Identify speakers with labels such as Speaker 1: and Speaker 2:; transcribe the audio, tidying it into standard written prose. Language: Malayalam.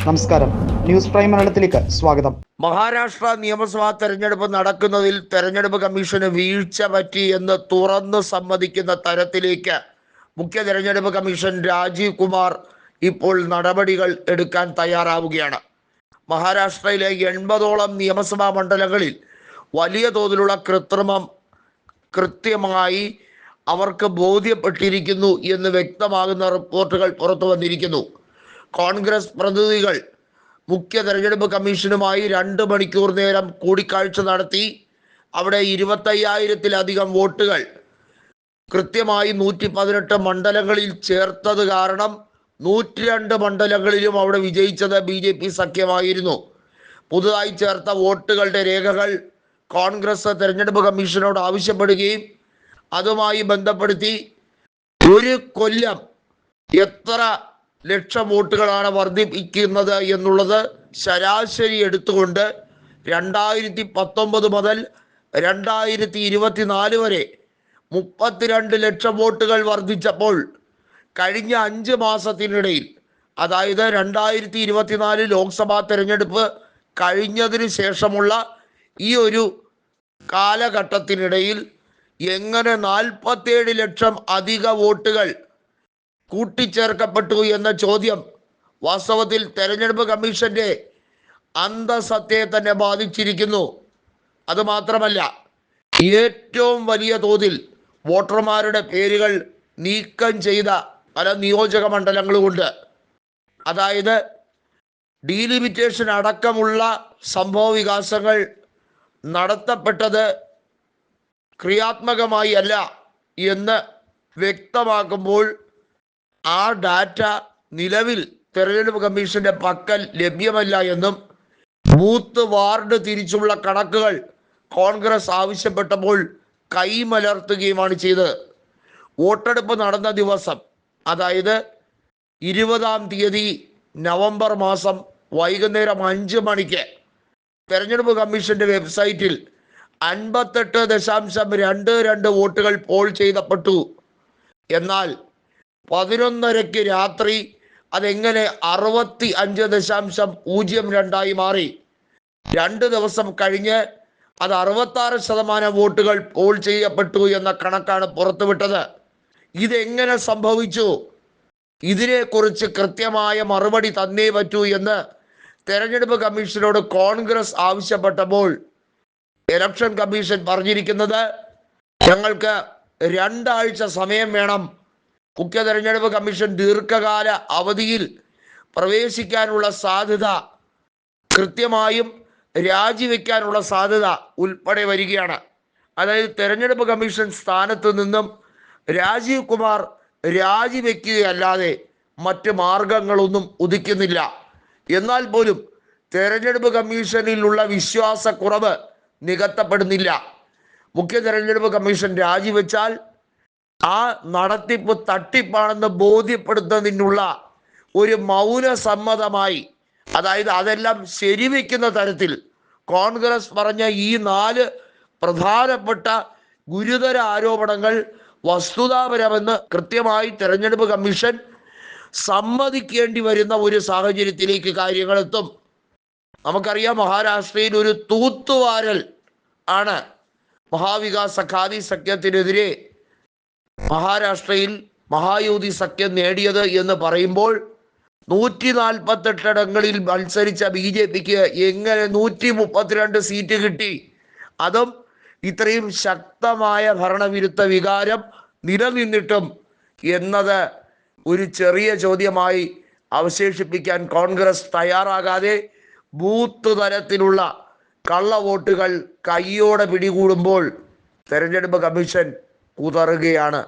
Speaker 1: നമസ്കാരം, ന്യൂസ് പ്രൈം മലയാളത്തിലേക്ക് സ്വാഗതം.
Speaker 2: മഹാരാഷ്ട്ര നിയമസഭാ തെരഞ്ഞെടുപ്പ് നടക്കുന്നതിൽ തെരഞ്ഞെടുപ്പ് കമ്മീഷന് വീഴ്ച പറ്റി എന്ന് തുറന്നു സമ്മതിക്കുന്ന തരത്തിലേക്ക് മുഖ്യ തെരഞ്ഞെടുപ്പ് കമ്മീഷൻ രാജീവ് കുമാർ ഇപ്പോൾ നടപടികൾ എടുക്കാൻ തയ്യാറാവുകയാണ്. മഹാരാഷ്ട്രയിലെ 80ഓളം നിയമസഭാ മണ്ഡലങ്ങളിൽ വലിയ തോതിലുള്ള കൃത്രിമം കൃത്യമായി അവർക്ക് ബോധ്യപ്പെട്ടിരിക്കുന്നു എന്ന് വ്യക്തമാകുന്ന റിപ്പോർട്ടുകൾ പുറത്തു വന്നിരിക്കുന്നു. കോൺഗ്രസ് പ്രതിനിധികൾ മുഖ്യ തെരഞ്ഞെടുപ്പ് കമ്മീഷനുമായി 2 മണിക്കൂർ നേരം കൂടിക്കാഴ്ച നടത്തി. അവിടെ 25,000-ത്തിലധികം വോട്ടുകൾ കൃത്യമായി 118 മണ്ഡലങ്ങളിൽ ചേർത്തത് കാരണം 102 മണ്ഡലങ്ങളിലും അവിടെ വിജയിച്ചത് BJP സഖ്യമായിരുന്നു. പുതുതായി ചേർത്ത വോട്ടുകളുടെ രേഖകൾ കോൺഗ്രസ് തെരഞ്ഞെടുപ്പ് കമ്മീഷനോട് ആവശ്യപ്പെടുകയും അതുമായി ബന്ധപ്പെടുത്തി ഒരു കൊല്ലം എത്ര ലക്ഷം വോട്ടുകളാണ് വർദ്ധിപ്പിക്കുന്നത് എന്നുള്ളത് ശരാശരി എടുത്തുകൊണ്ട് 2019 മുതൽ 2024 വരെ 32 ലക്ഷം വോട്ടുകൾ വർദ്ധിച്ചപ്പോൾ കഴിഞ്ഞ 5 മാസത്തിനിടയിൽ, അതായത് 2024 ലോക്സഭാ തെരഞ്ഞെടുപ്പ് കഴിഞ്ഞതിന് ശേഷമുള്ള ഈ ഒരു കാലഘട്ടത്തിനിടയിൽ എങ്ങനെ 47 ലക്ഷം അധിക വോട്ടുകൾ കൂട്ടിച്ചേർക്കപ്പെട്ടു എന്ന ചോദ്യം വാസ്തവത്തിൽ തെരഞ്ഞെടുപ്പ് കമ്മീഷന്റെ അന്തസത്തയെ തന്നെ ബാധിച്ചിരിക്കുന്നു. അതുമാത്രമല്ല, ഏറ്റവും വലിയ തോതിൽ വോട്ടർമാരുടെ പേരുകൾ നീക്കം ചെയ്ത പല നിയോജക മണ്ഡലങ്ങളുമുണ്ട്. അതായത് ഡീലിമിറ്റേഷൻ അടക്കമുള്ള സംഭവ വികാസങ്ങൾ നടത്തപ്പെട്ടത് ക്രിയാത്മകമായി അല്ല എന്ന് വ്യക്തമാക്കുമ്പോൾ ആ ഡാറ്റ നിലവിൽ തെരഞ്ഞെടുപ്പ് കമ്മീഷന്റെ പക്കൽ ലഭ്യമല്ല എന്നും ബൂത്ത് വാർഡ് തിരിച്ചുള്ള കണക്കുകൾ കോൺഗ്രസ് ആവശ്യപ്പെട്ടപ്പോൾ കൈമലർത്തുകയുമാണ് ചെയ്തത്. വോട്ടെടുപ്പ് നടന്ന ദിവസം, അതായത് 20-ാം തീയതി നവംബർ മാസം വൈകുന്നേരം 5 മണിക്ക് തെരഞ്ഞെടുപ്പ് കമ്മീഷന്റെ വെബ്സൈറ്റിൽ 58.22 വോട്ടുകൾ പോൾ ചെയ്യപ്പെട്ടു. എന്നാൽ 11:30 രാത്രി അതെങ്ങനെ 65.02 മാറി? 2 ദിവസം കഴിഞ്ഞ് അത് 66% വോട്ടുകൾ പോൾ ചെയ്യപ്പെട്ടു എന്ന കണക്കാണ് പുറത്തുവിട്ടത്. ഇതെങ്ങനെ സംഭവിച്ചു? ഇതിനെക്കുറിച്ച് കൃത്യമായ മറുപടി തന്നേ പറ്റൂ എന്ന് തെരഞ്ഞെടുപ്പ് കമ്മീഷനോട് കോൺഗ്രസ് ആവശ്യപ്പെട്ടപ്പോൾ ഇലക്ഷൻ കമ്മീഷൻ പറഞ്ഞിരിക്കുന്നത്, ഞങ്ങൾക്ക് 2 ആഴ്ച സമയം വേണം. മുഖ്യ തെരഞ്ഞെടുപ്പ് കമ്മീഷൻ ദീർഘകാല അവധിയിൽ പ്രവേശിക്കാനുള്ള സാധ്യത, കൃത്യമായും രാജിവെക്കാനുള്ള സാധ്യത ഉൾപ്പെടെ വരികയാണ്. അതായത് തെരഞ്ഞെടുപ്പ് കമ്മീഷൻ സ്ഥാനത്ത് നിന്നും രാജീവ് കുമാർ രാജിവെക്കുകയല്ലാതെ മറ്റ് മാർഗങ്ങളൊന്നും ഉദിക്കുന്നില്ല. എന്നാൽ പോലും തെരഞ്ഞെടുപ്പ് കമ്മീഷനിലുള്ള വിശ്വാസക്കുറവ് നികത്തപ്പെടുന്നില്ല. മുഖ്യ തെരഞ്ഞെടുപ്പ് കമ്മീഷൻ രാജിവെച്ചാൽ ആ നടത്തിപ്പ് തട്ടിപ്പാണെന്ന് ബോധ്യപ്പെടുത്തുന്നതിനുള്ള ഒരു മൗന സമ്മതമായി, അതായത് അതെല്ലാം ശരിവെക്കുന്ന തരത്തിൽ കോൺഗ്രസ് പറഞ്ഞ ഈ 4 പ്രധാനപ്പെട്ട ഗുരുതര ആരോപണങ്ങൾ വസ്തുതാപരമെന്ന് കൃത്യമായി തെരഞ്ഞെടുപ്പ് കമ്മീഷൻ സമ്മതിക്കേണ്ടി വരുന്ന ഒരു സാഹചര്യത്തിലേക്ക് കാര്യങ്ങൾ എത്തും. നമുക്കറിയാം, മഹാരാഷ്ട്രയിൽ ഒരു തൂത്തുവാരൽ ആണ് മഹാവികാസ് അഘാടി സഖ്യത്തിനെതിരെ മഹാരാഷ്ട്രയിൽ മഹായുതി സഖ്യം നേടിയത് എന്ന് പറയുമ്പോൾ 148 ഇടങ്ങളിൽ മത്സരിച്ച BJPക്ക് എങ്ങനെ 132 സീറ്റ് കിട്ടി? അതും ഇത്രയും ശക്തമായ ഭരണവിരുദ്ധ വികാരം നിലനിന്നിട്ടും എന്നത് ഒരു ചെറിയ ചോദ്യമായി അവശേഷിപ്പിക്കാൻ കോൺഗ്രസ് തയ്യാറാകാതെ ബൂത്ത് തലത്തിലുള്ള കള്ളവോട്ടുകൾ കയ്യോടെ പിടികൂടുമ്പോൾ തെരഞ്ഞെടുപ്പ് കമ്മീഷൻ കുതറുകയാണ്.